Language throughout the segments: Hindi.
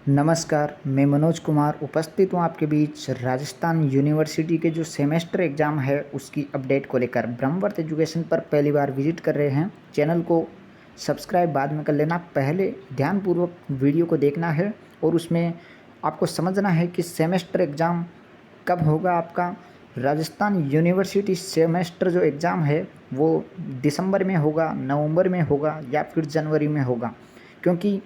नमस्कार, मैं मनोज कुमार उपस्थित हूँ आपके बीच राजस्थान यूनिवर्सिटी के जो सेमेस्टर एग्ज़ाम है उसकी अपडेट को लेकर। ब्रह्मवर्त एजुकेशन पर पहली बार विजिट कर रहे हैं, चैनल को सब्सक्राइब बाद में कर लेना। पहले ध्यानपूर्वक वीडियो को देखना है और उसमें आपको समझना है कि सेमेस्टर एग्ज़ाम कब होगा आपका। राजस्थान यूनिवर्सिटी सेमेस्टर जो एग्ज़ाम है वो दिसंबर में होगा, नवंबर में होगा या फिर जनवरी में होगा, क्योंकि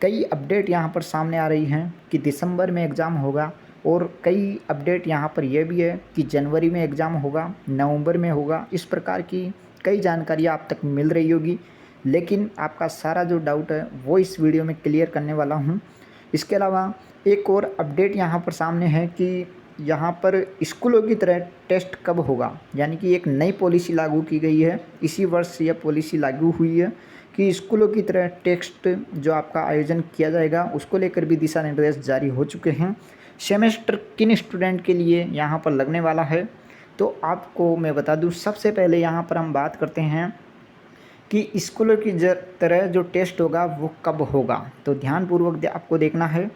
कई अपडेट यहाँ पर सामने आ रही हैं कि दिसंबर में एग्ज़ाम होगा और कई अपडेट यहाँ पर यह भी है कि जनवरी में एग्ज़ाम होगा, नवंबर में होगा। इस प्रकार की कई जानकारियाँ आप तक मिल रही होगी, लेकिन आपका सारा जो डाउट है वो इस वीडियो में क्लियर करने वाला हूँ। इसके अलावा एक और अपडेट यहाँ पर सामने है कि यहाँ पर स्कूलों की तरह टेस्ट कब होगा, यानी कि एक नई पॉलिसी लागू की गई है। इसी वर्ष यह पॉलिसी लागू हुई है कि स्कूलों की तरह टेस्ट जो आपका आयोजन किया जाएगा उसको लेकर भी दिशा निर्देश जारी हो चुके हैं। सेमेस्टर किन स्टूडेंट के लिए यहाँ पर लगने वाला है तो आपको मैं बता दूँ। सबसे पहले यहाँ पर हम बात करते हैं कि स्कूलों की तरह जो टेस्ट होगा वो कब होगा। तो ध्यानपूर्वक आपको देखना है।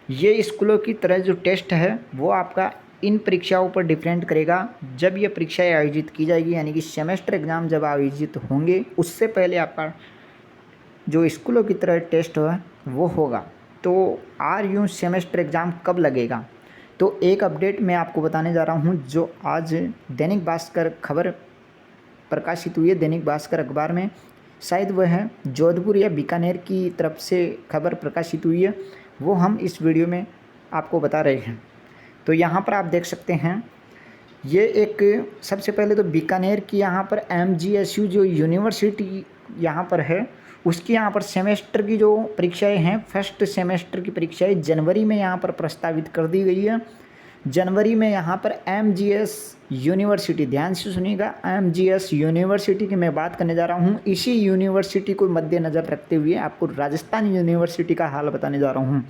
ये स्कूलों की तरह जो टेस्ट है वो आपका इन परीक्षाओं पर डिपेंड करेगा। जब ये परीक्षाएं आयोजित की जाएगी, यानी कि सेमेस्टर एग्ज़ाम जब आयोजित होंगे उससे पहले आपका जो स्कूलों की तरह टेस्ट है वो होगा। तो RU सेमेस्टर एग्ज़ाम कब लगेगा, तो एक अपडेट मैं आपको बताने जा रहा हूँ जो आज दैनिक भास्कर खबर प्रकाशित हुई है। दैनिक भास्कर अखबार में शायद वह है जोधपुर या बीकानेर की तरफ से खबर प्रकाशित हुई है, वो हम इस वीडियो में आपको बता रहे हैं। तो यहाँ पर आप देख सकते हैं, ये एक सबसे पहले तो बीकानेर की यहाँ पर MGSU जो यूनिवर्सिटी यहाँ पर है उसकी यहाँ पर सेमेस्टर की जो परीक्षाएं हैं, फर्स्ट सेमेस्टर की परीक्षाएं जनवरी में यहाँ पर प्रस्तावित कर दी गई है। जनवरी में यहाँ पर MGS यूनिवर्सिटी, ध्यान से सुनिएगा, MGS यूनिवर्सिटी की मैं बात करने जा रहा हूँ। इसी यूनिवर्सिटी को मद्देनज़र रखते हुए आपको राजस्थान यूनिवर्सिटी का हाल बताने जा रहा हूँ।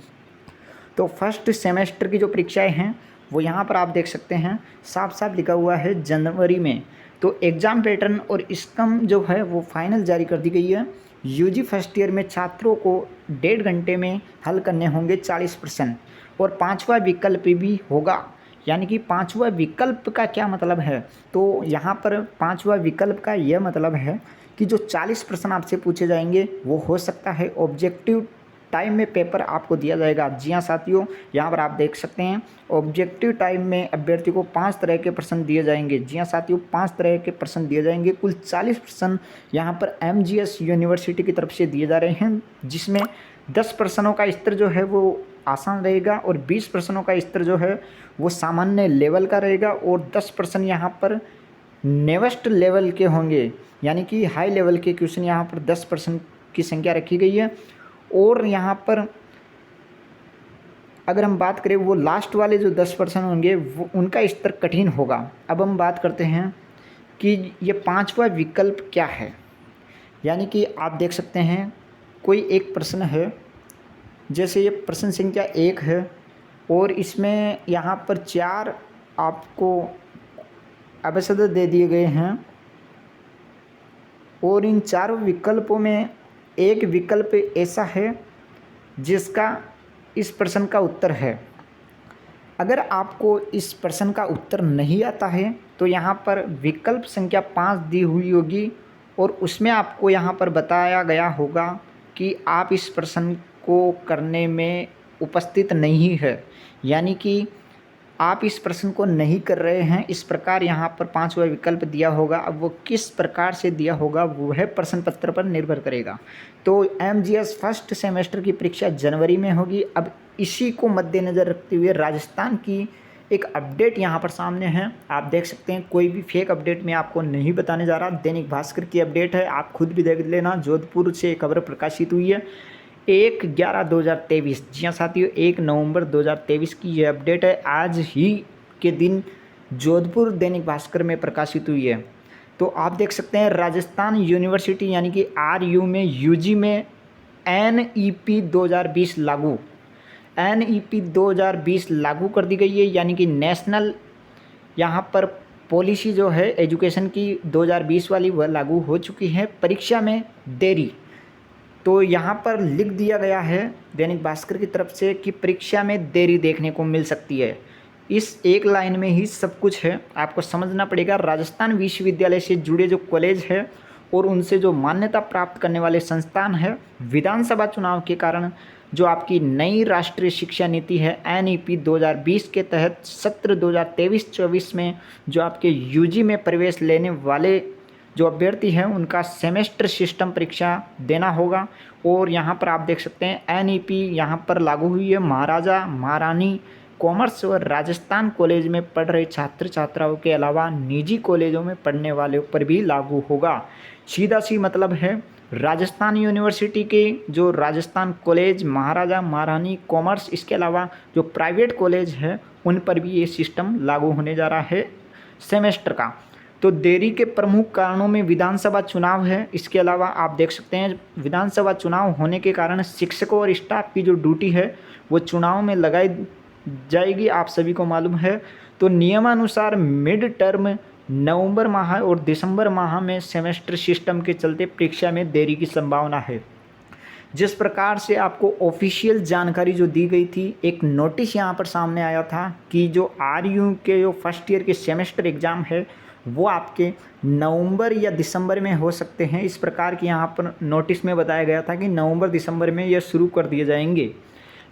तो फर्स्ट सेमेस्टर की जो परीक्षाएं हैं वो यहाँ पर आप देख सकते हैं, साफ साफ लिखा हुआ है जनवरी में। तो एग्ज़ाम पैटर्न और स्कम जो है वो फाइनल जारी कर दी गई है। UG फर्स्ट ईयर में छात्रों को 1.5 घंटे में हल करने होंगे 40% और 5वां विकल्प भी होगा। यानी कि 5वां विकल्प का क्या मतलब है, तो यहाँ पर 5वां विकल्प का यह मतलब है कि जो 40 प्रश्न आपसे पूछे जाएंगे वो हो सकता है ऑब्जेक्टिव टाइम में पेपर आपको दिया जाएगा। जी हाँ साथियों, यहाँ पर आप देख सकते हैं ऑब्जेक्टिव टाइम में अभ्यर्थी को 5 तरह के प्रश्न दिए जाएंगे। जी हाँ साथियों, 5 तरह के प्रश्न दिए जाएंगे। कुल 40 प्रश्न यहाँ पर MGS यूनिवर्सिटी की तरफ से दिए जा रहे हैं, जिसमें 10 प्रश्नों का स्तर जो है वो आसान रहेगा और 20 प्रश्नों का स्तर जो है वो सामान्य लेवल का रहेगा और 10 प्रश्न यहाँ पर नेक्स्ट लेवल के होंगे, यानी कि हाई लेवल के क्वेश्चन यहाँ पर 10 प्रश्न की संख्या रखी गई है। और यहाँ पर अगर हम बात करें वो लास्ट वाले जो 10% होंगे वो उनका स्तर कठिन होगा। अब हम बात करते हैं कि ये 5वां विकल्प क्या है। यानी कि आप देख सकते हैं कोई एक प्रश्न है, जैसे ये प्रश्न संख्या 1 है और इसमें यहाँ पर 4 आपको अवसर दे दिए गए हैं और इन चारों विकल्पों में एक विकल्प ऐसा है जिसका इस प्रश्न का उत्तर है। अगर आपको इस प्रश्न का उत्तर नहीं आता है तो यहाँ पर विकल्प संख्या 5 दी हुई होगी और उसमें आपको यहाँ पर बताया गया होगा कि आप इस प्रश्न को करने में उपस्थित नहीं है, यानी कि आप इस प्रश्न को नहीं कर रहे हैं। इस प्रकार यहाँ पर 5वां विकल्प दिया होगा। अब वो किस प्रकार से दिया होगा वो है प्रश्न पत्र पर निर्भर करेगा। तो MGS फर्स्ट सेमेस्टर की परीक्षा जनवरी में होगी। अब इसी को मद्देनज़र रखते हुए राजस्थान की एक अपडेट यहाँ पर सामने है। आप देख सकते हैं, कोई भी फेक अपडेट मैं आपको नहीं बताने जा रहा, दैनिक भास्कर की अपडेट है, आप खुद भी देख लेना। जोधपुर से खबर प्रकाशित हुई है 1/11/2023। जी हाँ साथियों, 1 नवंबर 2023 की ये अपडेट है। आज ही के दिन जोधपुर दैनिक भास्कर में प्रकाशित हुई है। तो आप देख सकते हैं राजस्थान यूनिवर्सिटी यानी कि RU में UG में NEP 2020 लागू, NEP 2020 लागू कर दी गई है। यानी कि नेशनल यहाँ पर पॉलिसी जो है एजुकेशन की 2020 वाली वह लागू हो चुकी है। परीक्षा में देरी, तो यहाँ पर लिख दिया गया है दैनिक भास्कर की तरफ से कि परीक्षा में देरी देखने को मिल सकती है। इस एक लाइन में ही सब कुछ है, आपको समझना पड़ेगा। राजस्थान विश्वविद्यालय से जुड़े जो कॉलेज है और उनसे जो मान्यता प्राप्त करने वाले संस्थान है, विधानसभा चुनाव के कारण जो आपकी नई राष्ट्रीय शिक्षा नीति है NEP 2020 के तहत सत्र 2023-24 में जो आपके UG में प्रवेश लेने वाले जो अभ्यर्थी हैं उनका सेमेस्टर सिस्टम परीक्षा देना होगा। और यहाँ पर आप देख सकते हैं NEP यहाँ पर लागू हुई है महाराजा महारानी कॉमर्स और राजस्थान कॉलेज में पढ़ रहे छात्र छात्राओं के अलावा निजी कॉलेजों में पढ़ने वालों पर भी लागू होगा। सीधा सी मतलब है राजस्थान यूनिवर्सिटी के जो राजस्थान कॉलेज महाराजा महारानी कॉमर्स, इसके अलावा जो प्राइवेट कॉलेज है उन पर भी ये सिस्टम लागू होने जा रहा है सेमेस्टर का। तो देरी के प्रमुख कारणों में विधानसभा चुनाव है। इसके अलावा आप देख सकते हैं विधानसभा चुनाव होने के कारण शिक्षकों और स्टाफ की जो ड्यूटी है वो चुनाव में लगाई जाएगी, आप सभी को मालूम है। तो नियमानुसार मिड टर्म नवंबर माह और दिसंबर माह में सेमेस्टर सिस्टम के चलते परीक्षा में देरी की संभावना है। जिस प्रकार से आपको ऑफिशियल जानकारी जो दी गई थी, एक नोटिस यहाँ पर सामने आया था कि जो RU के जो फर्स्ट ईयर के सेमेस्टर एग्ज़ाम है वो आपके नवंबर या दिसंबर में हो सकते हैं। इस प्रकार की यहाँ पर नोटिस में बताया गया था कि नवंबर दिसंबर में ये शुरू कर दिए जाएंगे।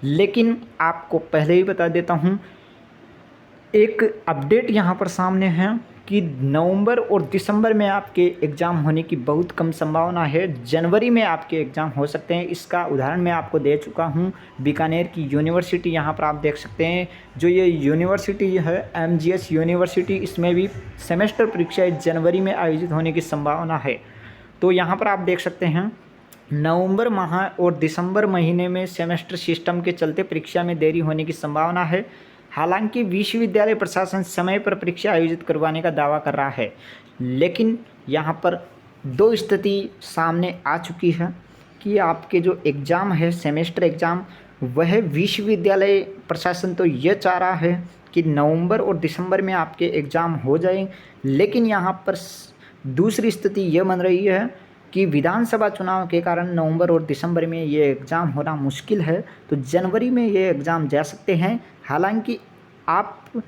लेकिन आपको पहले ही बता देता हूँ, एक अपडेट यहाँ पर सामने है कि नवंबर और दिसंबर में आपके एग्ज़ाम होने की बहुत कम संभावना है। जनवरी में आपके एग्ज़ाम हो सकते हैं। इसका उदाहरण मैं आपको दे चुका हूँ। बीकानेर की यूनिवर्सिटी यहाँ पर आप देख सकते हैं, जो ये यूनिवर्सिटी है MGS यूनिवर्सिटी, इसमें भी सेमेस्टर परीक्षाएँ जनवरी में आयोजित होने की संभावना है। तो यहाँ पर आप देख सकते हैं नवंबर माह और दिसंबर महीने में सेमेस्टर सिस्टम के चलते परीक्षा में देरी होने की संभावना है। हालांकि विश्वविद्यालय प्रशासन समय पर परीक्षा आयोजित करवाने का दावा कर रहा है, लेकिन यहाँ पर दो स्थिति सामने आ चुकी है कि आपके जो एग्ज़ाम है सेमेस्टर एग्ज़ाम, वह विश्वविद्यालय प्रशासन तो ये चाह रहा है कि नवंबर और दिसंबर में आपके एग्ज़ाम हो जाएं, लेकिन यहाँ पर दूसरी स्थिति ये बन रही है कि विधानसभा चुनाव के कारण नवंबर और दिसंबर में ये एग्ज़ाम होना मुश्किल है, तो जनवरी में ये एग्ज़ाम जा सकते हैं। हालांकि आप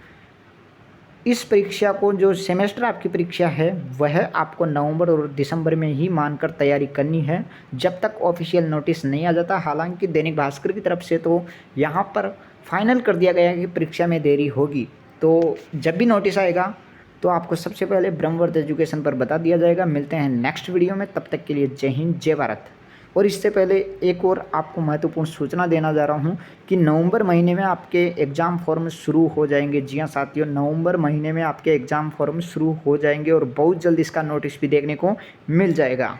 इस परीक्षा को, जो सेमेस्टर आपकी परीक्षा है, वह आपको नवंबर और दिसंबर में ही मानकर तैयारी करनी है, जब तक ऑफिशियल नोटिस नहीं आ जाता। हालांकि दैनिक भास्कर की तरफ से तो यहाँ पर फाइनल कर दिया गया है कि परीक्षा में देरी होगी। तो जब भी नोटिस आएगा तो आपको सबसे पहले ब्रह्मवर्त एजुकेशन पर बता दिया जाएगा। मिलते हैं नेक्स्ट वीडियो में, तब तक के लिए जय हिंद जय भारत। और इससे पहले एक और आपको महत्वपूर्ण सूचना देना जा रहा हूं कि नवंबर महीने में आपके एग्ज़ाम फॉर्म शुरू हो जाएंगे। जी हाँ साथियों, नवंबर महीने में आपके एग्ज़ाम फॉर्म शुरू हो जाएंगे और बहुत जल्द इसका नोटिस भी देखने को मिल जाएगा।